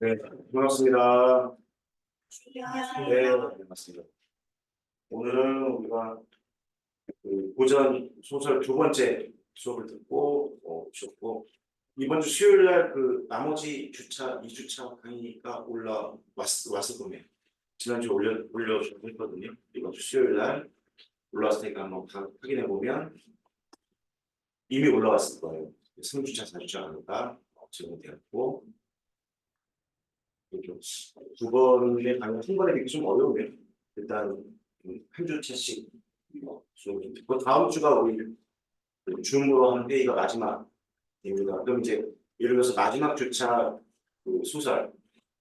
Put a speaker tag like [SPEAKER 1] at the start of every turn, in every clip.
[SPEAKER 1] 네, 반갑습니다. 네,
[SPEAKER 2] 안녕하세요.
[SPEAKER 1] 반갑습니다. 오늘은 우리가 고전 소설 두 번째 수업을 듣고 오셨고, 이번 주 수요일 날 나머지 2주차 강의가 왔을 거예요. 지난주 올려주셨거든요. 이번 주 수요일 날 올라왔을 테니까 한번 확인해 보면 이미 올라왔을 거예요. 3주차, 4주차 강의가 제공되었고, 두 번의 강의 한 번에 듣기 좀 어려우네요. 일단 한 주차씩 수업을 듣고 다음 주가 우리 줌으로 한 회의가 마지막입니다. 그럼 이제 예를 들어서 마지막 주차 소설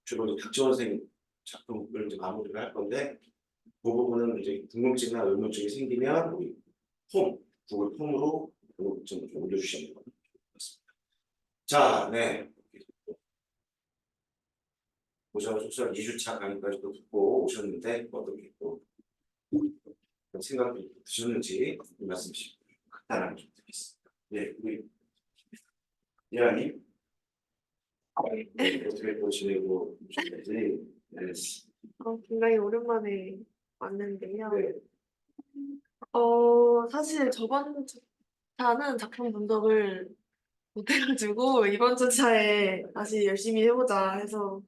[SPEAKER 1] 주로 이제 박지원 선생님 작품을 이제 마무리를 할 건데 그 부분은 이제 궁금증이나 의문증이 생기면 우리 구글 폼으로 궁금증을 좀 올려주시면 좋겠습니다. 자, 네. 고전 소설 2주차 강의까지도 듣고 오셨는데 어떻게 또 생각이 드셨는지 말씀 주시고 간단하게 좀 드리겠습니다. 네, 우리 이하님 어떻게 보시고 오셨는지. 네.
[SPEAKER 2] 굉장히 오랜만에 왔는데요.
[SPEAKER 1] 네.
[SPEAKER 2] 사실 저번 주차는 작품 분석을 못해가지고 이번 주차에 다시 열심히 해보자 해서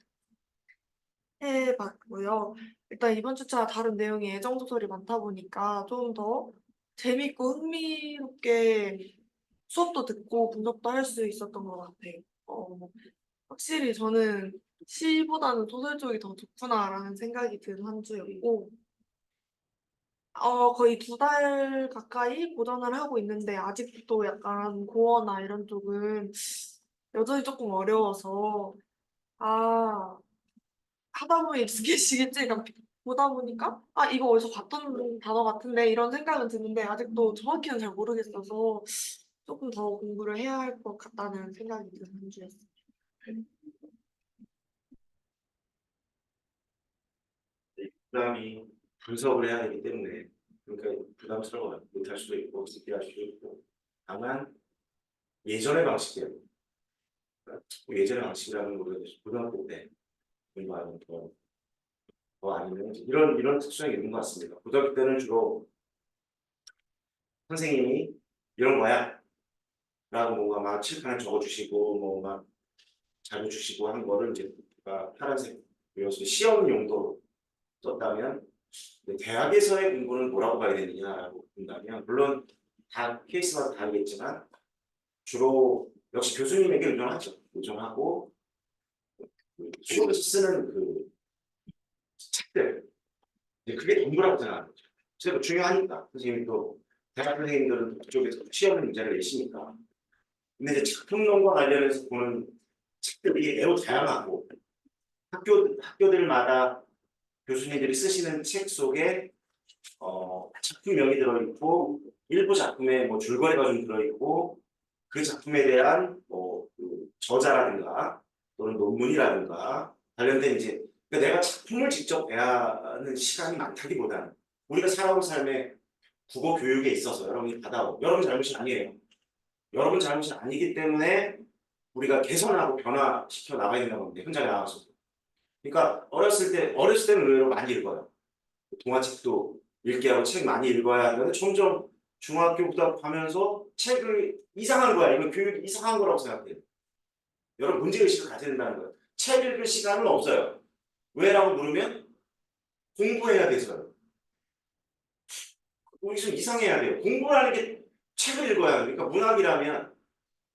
[SPEAKER 2] 해봤고요. 일단 이번 주차 다른 내용이 애정소설이 많다 보니까 좀 더 재밌고 흥미롭게 수업도 듣고 분석도 할 수 있었던 것 같아요. 확실히 저는 시보다는 소설 쪽이 더 좋구나라는 생각이 든 한 주였고, 거의 2달 가까이 보전을 하고 있는데 아직도 약간 고어나 이런 쪽은 여전히 조금 어려워서 하다 보니 익숙해지겠지. 그러니까 보다 보니까 이거 어디서 봤던 단어 같은데 이런 생각은 드는데 아직도 정확히는 잘 모르겠어서 조금 더 공부를 해야 할 것 같다는 생각이 드는 한 주였어요.
[SPEAKER 1] 부담이 분석을 해야 되기 때문에 그러니까 부담스러워 못할 수도 있고 느끼할 수도 있고 다만 예전의 방식대로 예전의 방식이라는 거를 고등학교 때 공부하는 더 아니면 이런 특성이 있는 것 같습니다. 고등학교 때는 주로 선생님이 이런 거야 라고 뭔가 막 칠판에 적어주시고 뭐 막 자료 주시고 하는 거를 이제 파란색 요소 시험 용도로 썼다면 대학에서의 공부는 뭐라고 봐야 되느냐라고 본다면 물론 다 케이스마다 다르겠지만 주로 역시 교수님에게 의존하죠. 의존하고 수업에서 쓰는 책들 그게 전부라고 생각하는 거죠. 제가 중요하니까 선생님이 또 대학 선생님들은 그쪽에서 시험 문제를 내시니까 근데 이제 작품론과 관련해서 보는 책들이 매우 다양하고 학교들마다 교수님들이 쓰시는 책 속에 작품명이 들어있고 일부 작품에 뭐 줄거리가 좀 들어있고 그 작품에 대한 저자라든가 또는 논문이라든가 관련된 이제 그러니까 내가 작품을 직접 대하는 시간이 많다기보다는 우리가 살아온 삶에 국어 교육에 있어서 여러분이 받아온 여러분 잘못이 아니에요. 여러분 잘못이 아니기 때문에 우리가 개선하고 변화시켜 나가야 된다는 건데 현장에 나와서 그러니까 어렸을 때는 의외로 많이 읽어요. 동화책도 읽게 하고 책 많이 읽어야 하는데 점점 중학교 고등학교 가면서 책을 이상한 거야. 이건 교육이 이상한 거라고 생각해요. 여러분 문제의식을 가져야 된다는 거예요. 책 읽을 시간은 없어요. 왜라고 물으면 공부해야 돼서요. 우리 좀 이상해야 돼요. 공부라는 게 책을 읽어야 해요. 그러니까 문학이라면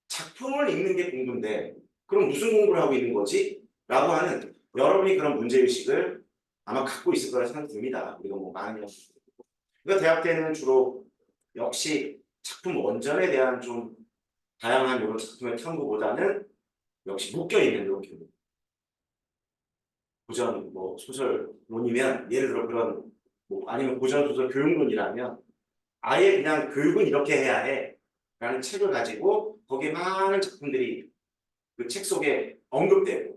[SPEAKER 1] 작품을 읽는 게 공부인데 그럼 무슨 공부를 하고 있는 거지? 라고 하는 여러분이 그런 문제의식을 아마 갖고 있을 거라 생각됩니다. 우리가 뭐 많이 그러니까 대학 때는 주로 역시 작품 원전에 대한 좀 다양한 이런 작품의 탐구보다는 역시 묶여있는 이런 교육. 고전 뭐 소설론이면 예를 들어 그런 아니면 고전 소설 교육론이라면 아예 그냥 교육은 이렇게 해야 해 라는 책을 가지고 거기에 많은 작품들이 그 책 속에 언급되고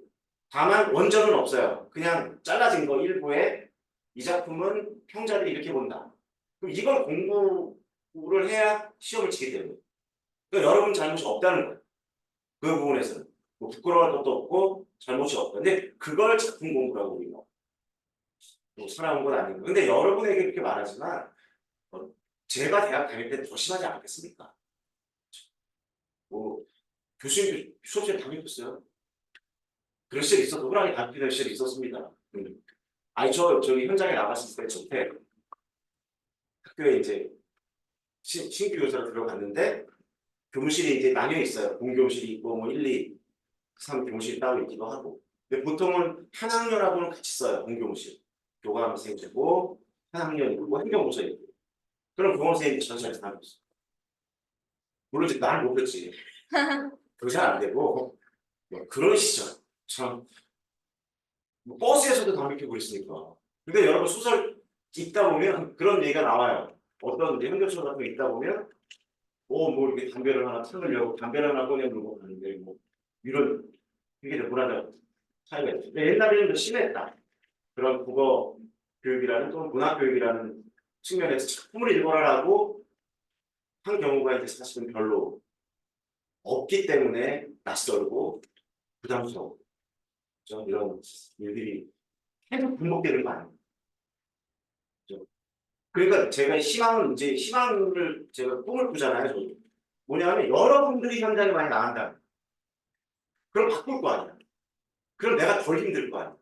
[SPEAKER 1] 다만 원전은 없어요. 그냥 잘라진 거 일부에 이 작품은 평자들이 이렇게 본다. 그럼 이걸 공부를 해야 시험을 치게 되는 거예요. 그러니까 여러분 잘못이 없다는 거예요. 그 부분에서는 뭐 부끄러울 것도 없고 잘못이 없고. 근데 그걸 작품 공부라고 우리가 뭐 살아온 건 아니고. 근데 여러분에게 그렇게 말하지만 제가 대학 다닐 때 더 심하지 않겠습니까? 뭐 교수님도 수업시간에 담배 폈어요. 그런 시절이 있었고 호랑이 담배 피는 시절이 있었습니다. 아니 저기 현장에 나갔을 때 저때 학교에 이제 신규 교사로 들어갔는데 교무실이 이제 나뉘어 있어요. 공교무실이 있고 뭐 1, 2, 3 교무실이 따로 있기도 하고. 근데 보통은 한 학년하고는 같이 써요. 공교무실. 교감선생님이고 한 학년이고 행정부서 있고. 그럼 교감선생님이 전시회에서 담배 폈어요. 물론 이제 나는 못 폈지. 그거 잘 안 되고 뭐 그런 시절 참 뭐 버스에서도 담배 피우고 있으니까. 근데 여러분 소설 읽다 보면 그런 얘기가 나와요. 어떤 이제 현교처 같은 거 읽다 보면 뭐 이렇게 담배를 하나 끊으려고 담배를 하나 꺼내 들고 가는데 뭐 이런 되게 문화적 차이가 있어요. 근데 옛날에는 더 심했다. 그런 국어 교육이라는 또는 문학 교육이라는 측면에서 작품을 읽어라라고 한 경우가 이제 사실은 별로 없기 때문에 낯설고 부담스러워. 그렇죠? 이런 일들이 계속 반복되는 거 아니에요. 그렇죠? 그러니까 제가 희망을 제가 꿈을 꾸잖아요. 저도. 뭐냐면 여러분들이 현장에 많이 나간다. 그럼 바꿀 거 아니야. 그럼 내가 덜 힘들 거 아니야.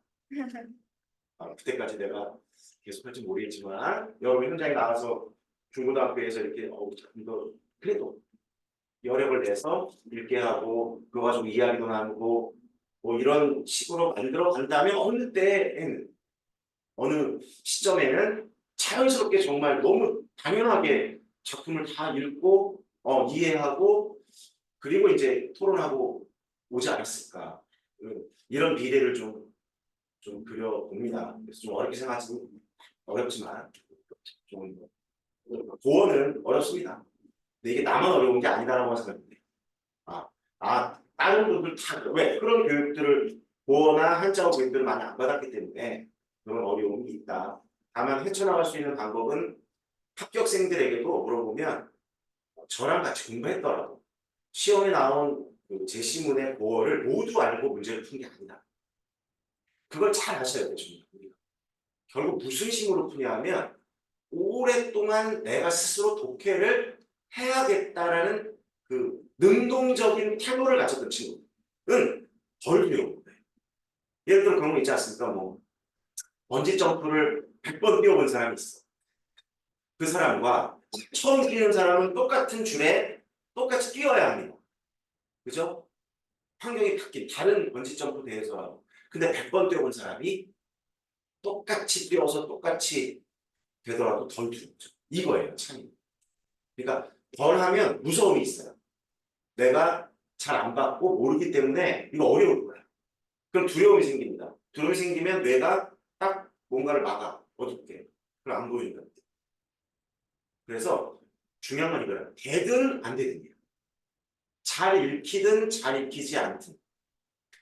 [SPEAKER 1] 그때까지 내가 계속 할지 모르겠지만 여러분 현장에 나가서 중고등학교에서 이렇게 이거 그래도 여력을 내서 읽게 하고 그거 가지고 이야기도 나누고 뭐 이런 식으로 만들어 간다면 어느 때에는 어느 시점에는 자연스럽게 정말 너무 당연하게 작품을 다 읽고 이해하고 그리고 이제 토론하고 오지 않았을까. 이런 미래를 좀 그려봅니다. 그래서 좀 어렵게 생각하지 어렵지만 좀 고어는 어렵습니다. 근데 이게 나만 어려운 게 아니다라고 생각합니다. 다른 분들 다 왜 그런 교육들을 고어나 한자어 교육들을 많이 안 받았기 때문에 그런 어려움이 있다. 다만 헤쳐나갈 수 있는 방법은 합격생들에게도 물어보면 저랑 같이 공부했더라도 시험에 나온 그 제시문의 고어를 모두 알고 문제를 푼 게 아니다. 그걸 잘 아셔야 돼요. 우리가. 결국 무슨 식으로 푸냐면 오랫동안 내가 스스로 독해를 해야겠다라는 그 능동적인 태도를 가졌던 친구는 덜 두려운 거예요. 예를 들어 그런 거 있지 않습니까? 뭐 번지 점프를 100번 뛰어본 사람이 있어. 그 사람과 처음 뛰는 사람은 똑같은 줄에 똑같이 뛰어야 합니다. 그죠? 환경이 바뀐 다른 번지 점프 대회에서라도. 근데 100번 뛰어본 사람이 똑같이 뛰어서 똑같이 되더라도 덜 두렵죠. 이거예요, 차이. 그러니까 덜 하면 무서움이 있어요. 내가 잘 안 받고 모르기 때문에 이거 어려울 거야. 그럼 두려움이 생깁니다. 두려움이 생기면 뇌가 딱 뭔가를 막아. 어둡게. 그럼 안 보인다. 그래서 중요한 건 이거예요. 되든 안 되든이에요. 잘 읽히든 잘 읽히지 않든.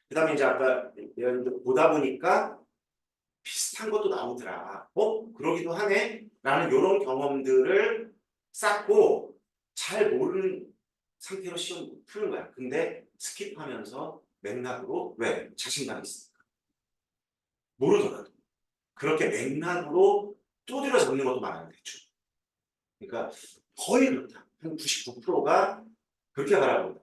[SPEAKER 1] 그 다음에 이제 아까 여러분들 보다 보니까 비슷한 것도 나오더라. 그러기도 하네? 라는 이런 경험들을 쌓고 잘 모르는 상태로 시험 푸는 거야. 근데 스킵하면서 맥락으로 왜? 자신감이 있으니까. 모르더라도. 그렇게 맥락으로 두드려 잡는 것도 많아요. 대충. 그러니까 거의 그렇다. 한 99%가 그렇게 바라본다.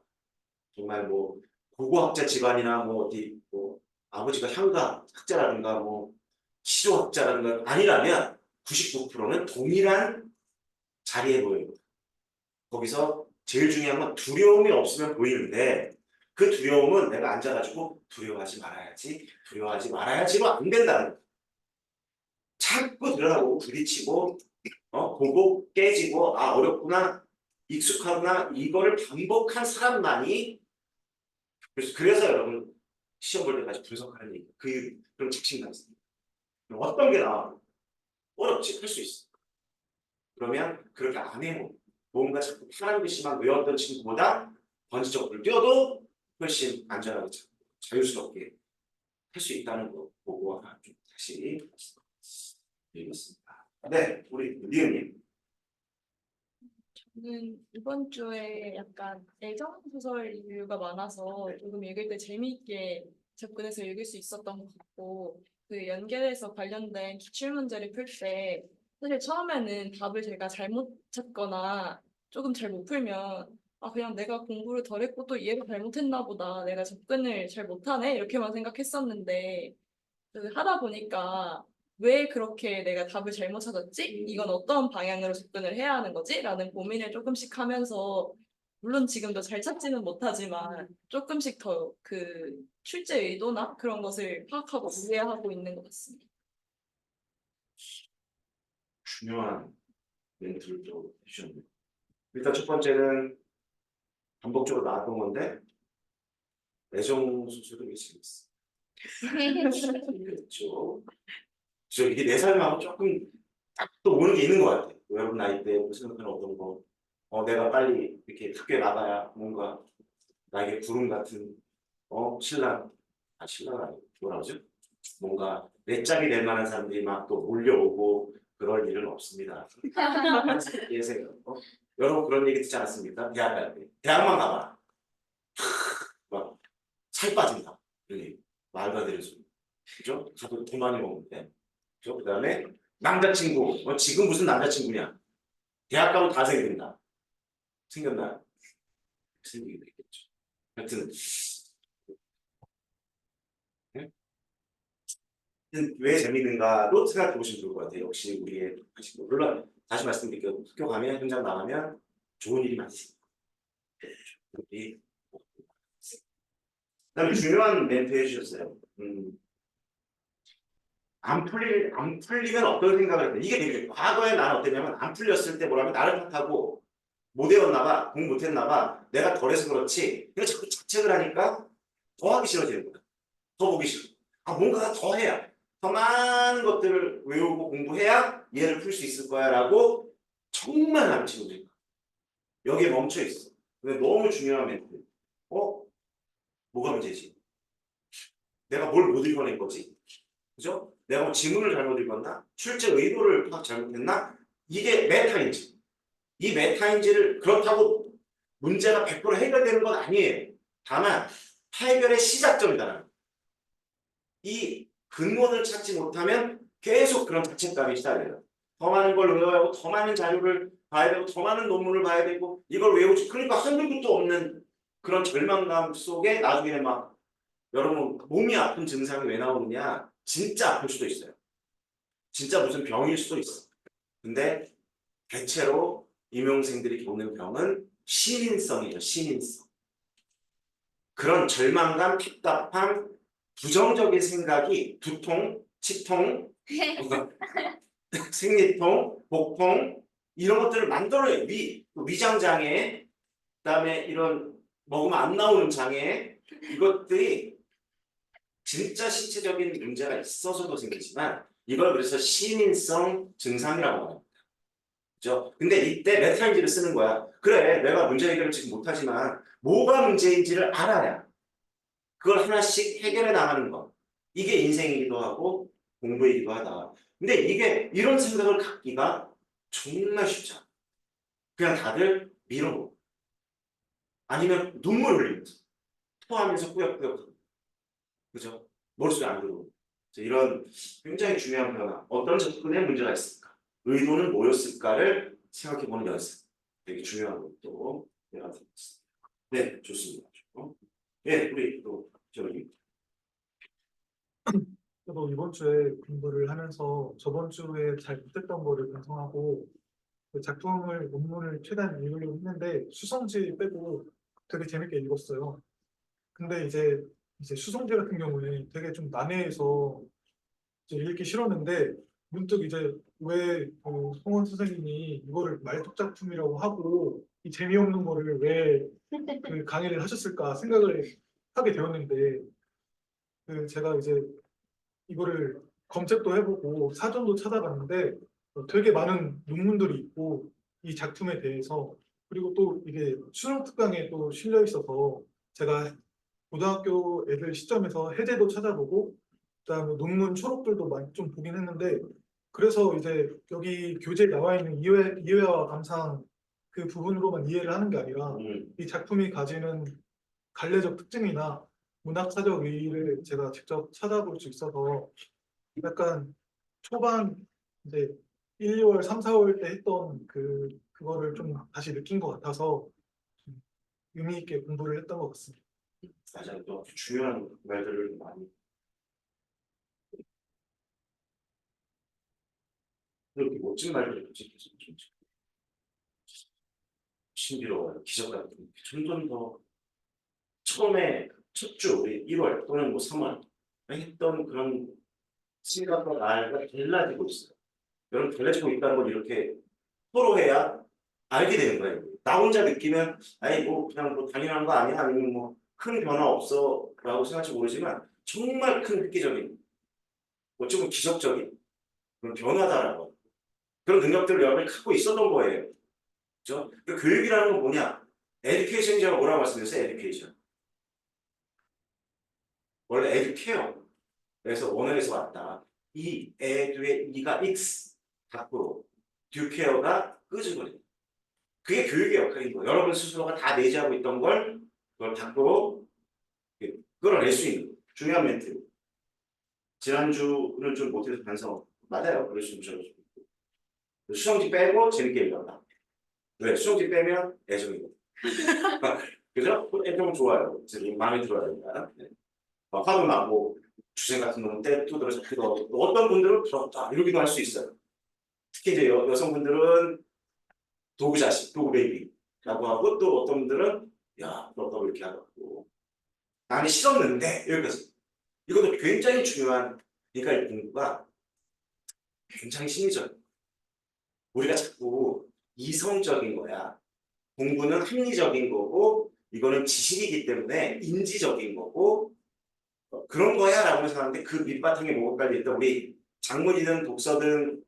[SPEAKER 1] 정말 뭐 고고학자 집안이나 뭐 어디 뭐 아버지가 향가학자라든가 뭐 시조학자라든가 아니라면 99%는 동일한 자리에 보여요. 거기서 제일 중요한 건 두려움이 없으면 보이는데 그 두려움은 내가 앉아가지고 두려워하지 말아야지 두려워하지 말아야지로 안 된다는 거예요. 자꾸 들어가고 부딪히고 보고 깨지고 어렵구나 익숙하구나 이거를 반복한 사람만이 그래서 여러분 시험 볼 때까지 분석하는 얘기 그런 자신감이 있습니다. 어떤 게 나와 어렵지 할 수 있어. 그러면 그렇게 안 해요. 뭔가 자꾸 편한 글씨만 외웠던 친구보다 번지점프를 뛰어도 훨씬 안전하게 자유스럽게 할 수 있다는 거 보고 좀 다시 읽었습니다. 네, 우리 리은님.
[SPEAKER 3] 이번 주에 약간 애정 소설류가 많아서 조금 읽을 때 재미있게 접근해서 읽을 수 있었던 것 같고, 그 연결해서 관련된 기출문제를 풀 때 사실 처음에는 답을 제가 잘못 찾거나 조금 잘 못 풀면 그냥 내가 공부를 덜 했고 또 이해를 잘못했나 보다, 내가 접근을 잘 못하네 이렇게만 생각했었는데, 그 하다 보니까 왜 그렇게 내가 답을 잘못 찾았지? 이건 어떤 방향으로 접근을 해야 하는 거지? 라는 고민을 조금씩 하면서, 물론 지금도 잘 찾지는 못하지만 조금씩 더 그 출제 의도나 그런 것을 파악하고 이해하고 있는 것 같습니다.
[SPEAKER 1] 중요한 멘트를 또 해주셨네요. 일단 첫 번째는 반복적으로 나왔던 건데 애정 소설도 되게 재밌어. 그렇죠. 저 이게 내 삶하고 조금 딱 또 오는 게 있는 것 같아. 여러분 나이 때 생각하는 어떤 거, 내가 빨리 이렇게 학교에 나가야 뭔가 나에게 구름 같은 신랑, 신랑 아니고 뭐라 그러죠? 뭔가 내 짝이 될 만한 사람들이 막 또 몰려오고 그럴 일은 없습니다. 항상 계세요. 여러분 그런 얘기 듣지 않았습니까? 대학 갈 때. 대학만 가봐. 막 살 빠진다. 이런 얘기. 말도 안 되는 소리. 그죠? 가도 돈 많이 먹는데. 그죠? 그 다음에 남자친구. 지금 무슨 남자친구냐? 대학 가면 다 생긴다. 생겼나요? 생기게 되겠죠. 하여튼 네? 왜 재밌는가도 생각해 보시면 좋을 것 같아요. 역시 우리의 물론 다시 말씀드릴게요. 학교 가면 현장 나가면 좋은 일이 많이 있습니다. 우리 그다음에 중요한 멘트 해주셨어요. 안 풀리면 어떤 생각을 했대. 이게 되게 과거에 나는 어땠냐면 안 풀렸을 때 뭐라면 나를 탓하고 못 외웠나 봐, 공부 못했나 봐, 내가 덜해서 그렇지. 내가 자꾸 자책을 하니까 더 하기 싫어지는 거야. 더 보기 싫어. 뭔가 더 해야, 더 많은 것들을 외우고 공부해야 얘를 풀 수 있을 거야라고 정말 많은 친구들이 여기에 멈춰 있어. 근데 너무 중요한 멘트. 뭐가 문제지? 내가 뭘 못 읽어낸 거지? 그죠? 내가 뭐 지문을 잘못 읽었나? 출제 의도를 파악 잘못했나? 이게 메타인지. 이 메타인지를 그렇다고 문제가 100% 해결되는 건 아니에요. 다만 해결의 시작점이다. 이 근원을 찾지 못하면 계속 그런 자책감이 시작해요. 더 많은 걸 외워야 하고 더 많은 자료를 봐야 되고 더 많은 논문을 봐야 되고 이걸 외우지. 그러니까 한두 끝도 없는 그런 절망감 속에 나중에는 막 여러분 몸이 아픈 증상이 왜 나오느냐? 진짜 아플 수도 있어요. 진짜 무슨 병일 수도 있어. 근데 대체로 임용생들이 겪는 병은 신인성이죠. 신인성. 그런 절망감, 답답함, 부정적인 생각이 두통, 치통, 생리통, 복통 이런 것들을 만들어요. 위장 장애, 그다음에 이런 먹으면 안 나오는 장애 이것들이 진짜 신체적인 문제가 있어서도 생기지만 이걸 그래서 신인성 증상이라고 합니다. 그죠? 근데 이때 메타인지를 쓰는 거야. 그래, 내가 문제 해결을 지금 못하지만 뭐가 문제인지를 알아야 그걸 하나씩 해결해 나가는 것. 이게 인생이기도 하고 공부이기도 하다. 근데 이게 이런 생각을 갖기가 정말 쉽지 않아. 그냥 다들 밀어놓고 아니면 눈물 흘리면서 토하면서 꾸역꾸역 그죠? 머릿속에 안 들어오고 이런 굉장히 중요한 변화. 어떤 접근에 문제가 있을까? 의도는 뭐였을까를 생각해보는 연습. 되게 중요한 것도 내가 들었습니다. 네, 좋습니다. 네, 우리 또 저기
[SPEAKER 4] 저도 이번 주에 공부를 하면서 저번 주에 잘 못했던 거를 반성하고 그 작품을 논문을 최대한 읽으려고 했는데 수성지 빼고 되게 재밌게 읽었어요. 근데 이제 수성지 같은 경우에 되게 좀 난해해서 이제 읽기 싫었는데 문득 이제 왜그 송원 선생님이 이거를 말뚝 작품이라고 하고 이 재미없는 거를 왜 그 강의를 하셨을까 생각을 하게 되었는데 그 제가 이제 이거를 검색도 해보고 사전도 찾아봤는데 되게 많은 논문들이 있고 이 작품에 대해서 그리고 또 이게 수능 특강에 또 실려 있어서 제가 고등학교 애들 시점에서 해제도 찾아보고 그다음에 논문 초록들도 많이 좀 보긴 했는데 그래서 이제 여기 교재에 나와 있는 이회와 감상 그 부분으로만 이해를 하는 게 아니라 이 작품이 가지는 갈래적 특징이나 문학사적 의의를 제가 직접 찾아볼 수 있어서 약간 초반 이제 1, 2월, 3, 4월 때 했던 그거를 좀 다시 느낀 것 같아서 좀 의미 있게 공부를 했던 것 같습니다.
[SPEAKER 1] 맞아요. 또 중요한 말들을 많이 이렇게 멋진 말들을 계속해서 좀 신비로워요. 기적 같은 점점 더 처음에 첫 주 우리 1월 또는 뭐 3월 했던 그런 생각과 나가 달라지고 있어요. 여러분 달라지고 있다는 걸 이렇게 서로 해야 알게 되는 거예요. 나 혼자 느끼면 아니 뭐 그냥 뭐 당연한 거 아니야 아니면 뭐 큰 변화 없어라고 생각할지 모르지만 정말 큰 획기적인 어쩌면 기적적인 그런 변화다라고 그런 능력들을 여러분이 갖고 있었던 거예요. 그렇죠? 그 교육이라는 건 뭐냐? 에듀케이션이 제가 뭐라고 말씀드렸어요? 에듀케이션. 원래 에듀케어. 그래서 원어에서 왔다. 이 에듀의 이가 익스 밖으로 듀케어가 끄집어내. 그게 교육의 역할인 거예요. 여러분 스스로가 다 내재하고 있던 걸 그걸 밖으로 끌어낼 수 있는 중요한 멘트. 지난주는 좀 못해서 반성. 맞아요. 그럴 수 있죠. 수성지 빼고 재밌게 읽었다. 왜? 수성지 빼면 애정이거든. 그죠? 애정 좋아요. 마음에 들어야 됩니다. 네. 화도 나고 주제 같은 놈은 때또 들어서 어떤 분들은 부럽다 이러기도 할 수 있어요. 특히 이제 여성분들은 도구 자식, 도구 베이비라고 하고 또 어떤 분들은 야 부럽다고 이렇게 하고 나는 싫었는데 여기까지. 이것도 굉장히 중요한 그러니까 이 공부가 굉장히 심리적. 우리가 자꾸 이성적인 거야. 공부는 합리적인 거고 이거는 지식이기 때문에 인지적인 거고 그런 거야 라고 생각하는데 그 밑바탕에 뭐가 깔려있다 우리 장문이든 독서든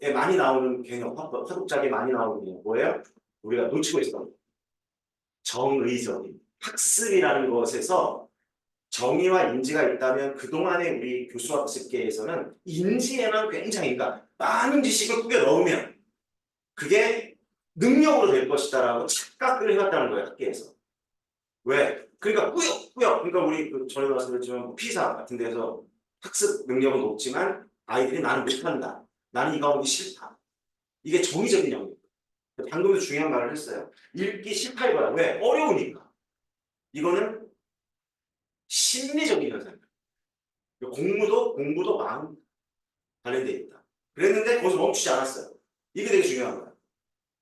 [SPEAKER 1] 에 많이 나오는 개념 화독작에 많이 나오는 개념 뭐예요? 우리가 놓치고 있었던 거. 정의적인 학습이라는 것에서 정의와 인지가 있다면 그동안의 우리 교수학습계에서는 인지에만 굉장히 그러니까 많은 지식을 꾸겨 넣으면 그게 능력으로 될 것이다라고 착각을 해왔다는 거예요 학계에서. 왜? 그러니까 꾸역 그러니까 우리 전에 말씀드렸지만 피사 같은 데서 학습 능력은 높지만 아이들이 나는 못한다. 나는 이거 하기 싫다. 이게 정의적인 영역. 방금도 중요한 말을 했어요. 읽기 싫다 이거야. 왜? 어려우니까. 이거는 심리적인 현상이야. 공부도 마음 관련돼 있다. 그랬는데 거기서 멈추지 않았어요. 이게 되게 중요한 거야.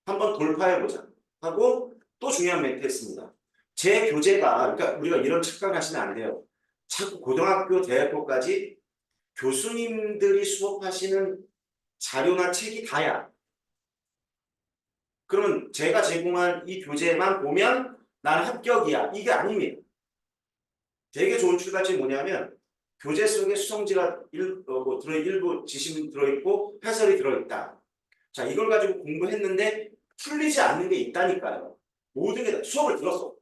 [SPEAKER 1] 한번 돌파해보자 하고 또 중요한 멘트 했습니다. 제 교재가 그러니까 우리가 이런 착각을 하시면 안 돼요. 자꾸 고등학교, 대학교까지 교수님들이 수업하시는 자료나 책이 다야. 그러면 제가 제공한 이 교재만 보면 나는 합격이야. 이게 아닙니다. 되게 좋은 출발점이 뭐냐면 교재 속에 수성지가 일부 지심이 들어있고 해설이 들어있다. 자, 이걸 가지고 공부했는데 풀리지 않는 게 있다니까요. 모든 게 다 수업을 들었어.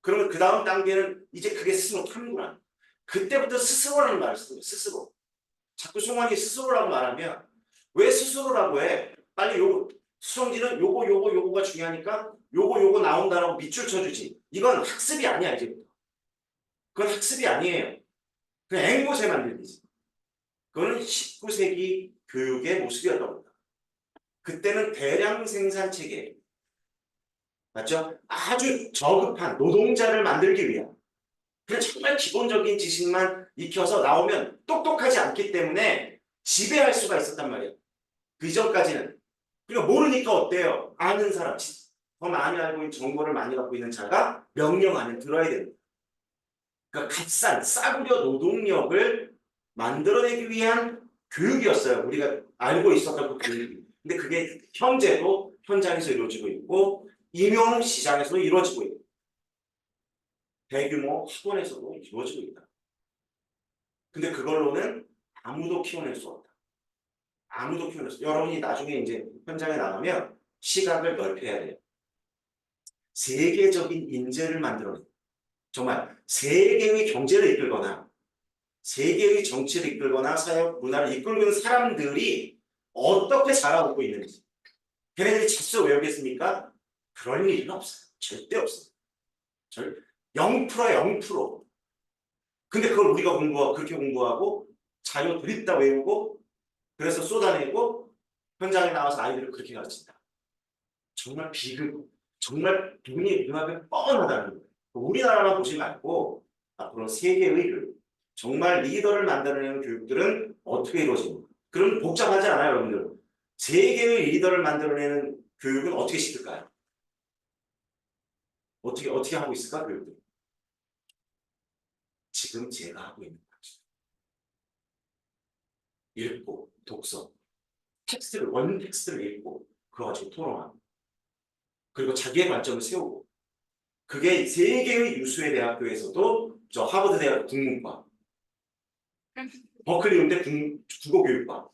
[SPEAKER 1] 그러면 그 다음 단계는 이제 그게 스스로 타는구나. 그때부터 스스로라는 말을 쓰는 거예요. 스스로. 자꾸 송환이 스스로라고 말하면 왜 스스로라고 해? 빨리 요거 수성지는 요거가 중요하니까 요거 나온다라고 밑줄 쳐주지. 이건 학습이 아니야 이제부터. 그건 학습이 아니에요. 그냥 앵무새 만들기지. 그거는 19세기 교육의 모습이었던 겁니다. 그때는 대량 생산 체계, 맞죠? 아주 저급한 노동자를 만들기 위한 그냥 정말 기본적인 지식만 익혀서 나오면 똑똑하지 않기 때문에 지배할 수가 있었단 말이에요. 그 이전까지는. 그러니까 모르니까 어때요? 아는 사람, 더 많이 알고 있는 정보를 많이 갖고 있는 자가 명령 안에 들어야 됩니다. 그러니까 값싼 싸구려 노동력을 만들어내기 위한 교육이었어요. 우리가 알고 있었던 그 교육이. 근데 그게 현재도 현장에서 이루어지고 있고 임용 시장에서도 이루어지고 있고 대규모 학원에서도 이루어지고 있다. 근데 그걸로는 아무도 키워낼 수 없다. 아무도 키워낼 수 없다. 여러분이 나중에 이제 현장에 나가면 시각을 넓혀야 돼요. 세계적인 인재를 만들어내요. 정말 세계의 경제를 이끌거나 세계의 정치를 이끌거나 사회 문화를 이끌고 있는 사람들이 어떻게 자라오고 있는지 걔네들이 잡수 외우겠습니까? 그럴 일은 없어요. 절대 없어요. 0%야 0%. 근데 그걸 우리가 그렇게 공부하고 자료 드립다 외우고 그래서 쏟아내고 현장에 나와서 아이들을 그렇게 가르친다. 정말 비극, 정말 눈앞에 뻔하다는 거예요. 우리나라만 보지 말고 앞으로 세계의 정말 리더를 만들어내는 교육들은 어떻게 이루어집니까? 그럼 복잡하지 않아요, 여러분들. 세계의 리더를 만들어내는 교육은 어떻게 시킬까요? 어떻게 하고 있을까, 교육들? 지금 제가 하고 있는 거죠. 읽고, 독서, 원 텍스트를 읽고, 그거 가지고 토론하고, 그리고 자기의 관점을 세우고, 그게 세계의 유수의 대학교에서도 저 하버드 대학 국문과, 버클리 음대 국어교육과,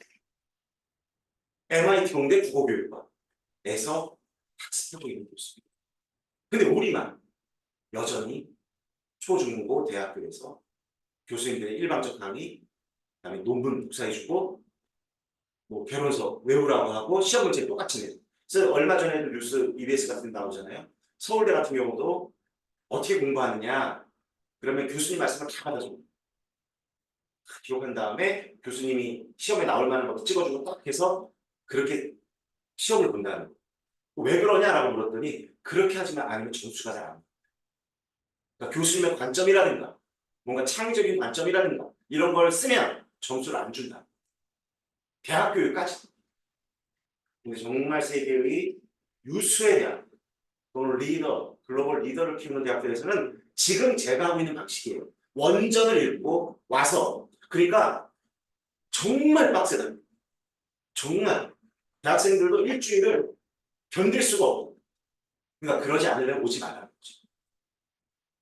[SPEAKER 1] MIT 공대 국어교육과에서 학습하고 있는 교수입니다. 근데 우리만 여전히 초중고 대학교에서 교수님들의 일방적 강의, 그다음에 논문 복사해주고, 뭐 결혼서 외우라고 하고 시험 문제 똑같이 내요. 그래서 얼마 전에도 뉴스 EBS 같은 데 나오잖아요. 서울대 같은 경우도 어떻게 공부하느냐? 그러면 교수님 말씀을 다 받아줘. 기록한 다음에 교수님이 시험에 나올 만한 것도 찍어주고 딱 해서 그렇게 시험을 본다는 거예요. 왜 그러냐라고 물었더니 그렇게 하지만 않으면 점수가 잘 안 나와요. 그러니까 교수님의 관점이라든가 뭔가 창의적인 관점이라든가 이런 걸 쓰면 점수를 안 준다. 대학 교육까지. 근데 정말 세계의 유수의 대학 또는 리더, 글로벌 리더를 키우는 대학들에서는 지금 제가 하고 있는 방식이에요. 원전을 읽고 와서 그러니까 정말 빡세다. 정말 대학생들도 일주일을 견딜 수가 없고 그러니까 그러지 않으려면 오지 말라는 거지.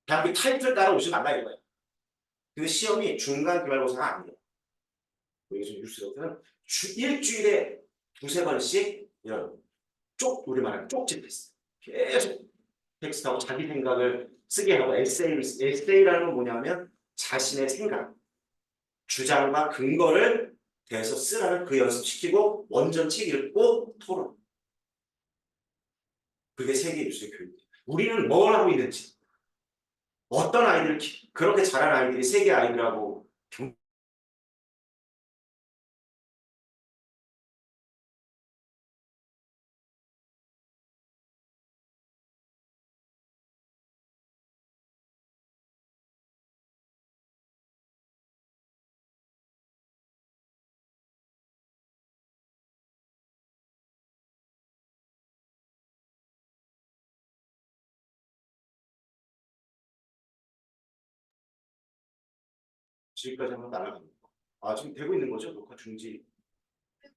[SPEAKER 1] 대학교 타이틀 따라 오지 말라 이거야. 근데 시험이 중간 기말고사가 아니에요. 여기서 뉴스에서는 일주일에 두세 번씩 이런 우리 말하는 쪽지 테스트 계속 텍스트하고 자기 생각을 쓰게 하고 에세이라는 건 뭐냐면 자신의 생각, 주장과 근거를 대해서 쓰라는 그 연습시키고 원전책 읽고 토론. 그게 세계 뉴스의 교육이에요. 우리는 뭘 하고 있는지 어떤 아이들 그렇게 잘하는 아이들이 세계 아이들하고 지금까지 한번 날아갑니다. 지금 되고 있는 거죠? 녹화 중지. 네.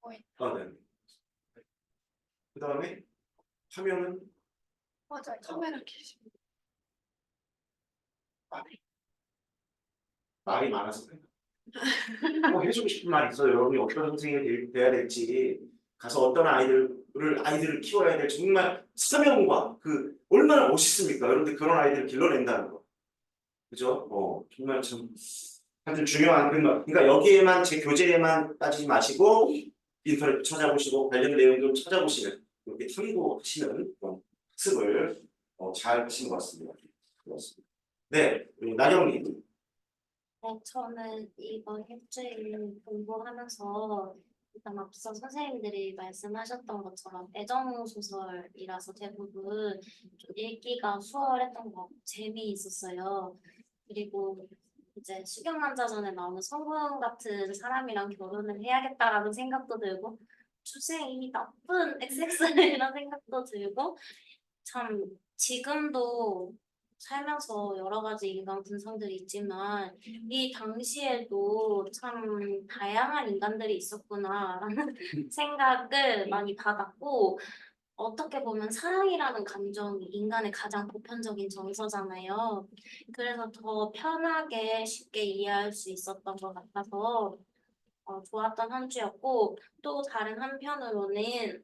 [SPEAKER 1] 그 다음에 화면은
[SPEAKER 2] 맞아요. 카메라 켜시면.
[SPEAKER 1] 말이 많아서 그래요. 뭐 해주고 싶은 말 있어요. 여러분이 어떤 선생님이 돼야 될지 가서 어떤 아이들을 키워야 될 정말 사명과 그 얼마나 멋있습니까? 여러분들 그런 아이들을 길러낸다는 거. 그죠? 정말 참 아주 중요한 그러니까 여기에만 제 교재에만 따지지 마시고 인터넷 찾아보시고 관련 내용 좀 찾아보시는 이렇게 참고하시는 그런 학습을 잘 하신 것 같습니다. 그렇습니다. 네, 우리 나경님.
[SPEAKER 5] 네, 저는 이번 일주일 공부하면서 일단 앞서 선생님들이 말씀하셨던 것처럼 애정 소설이라서 대부분 좀 읽기가 수월했던 것 같고 재미있었어요. 그리고 이제 수경남자전에 나오는 성분 같은 사람이랑 결혼을 해야겠다라는 생각도 들고 주생이 나쁜 XX이라는 생각도 들고 참 지금도 살면서 여러 가지 인간 분성들이 있지만 이 당시에도 참 다양한 인간들이 있었구나라는 생각을 많이 받았고 어떻게 보면 사랑이라는 감정이 인간의 가장 보편적인 정서잖아요. 그래서 더 편하게 쉽게 이해할 수 있었던 것 같아서 좋았던 한 주였고 또 다른 한편으로는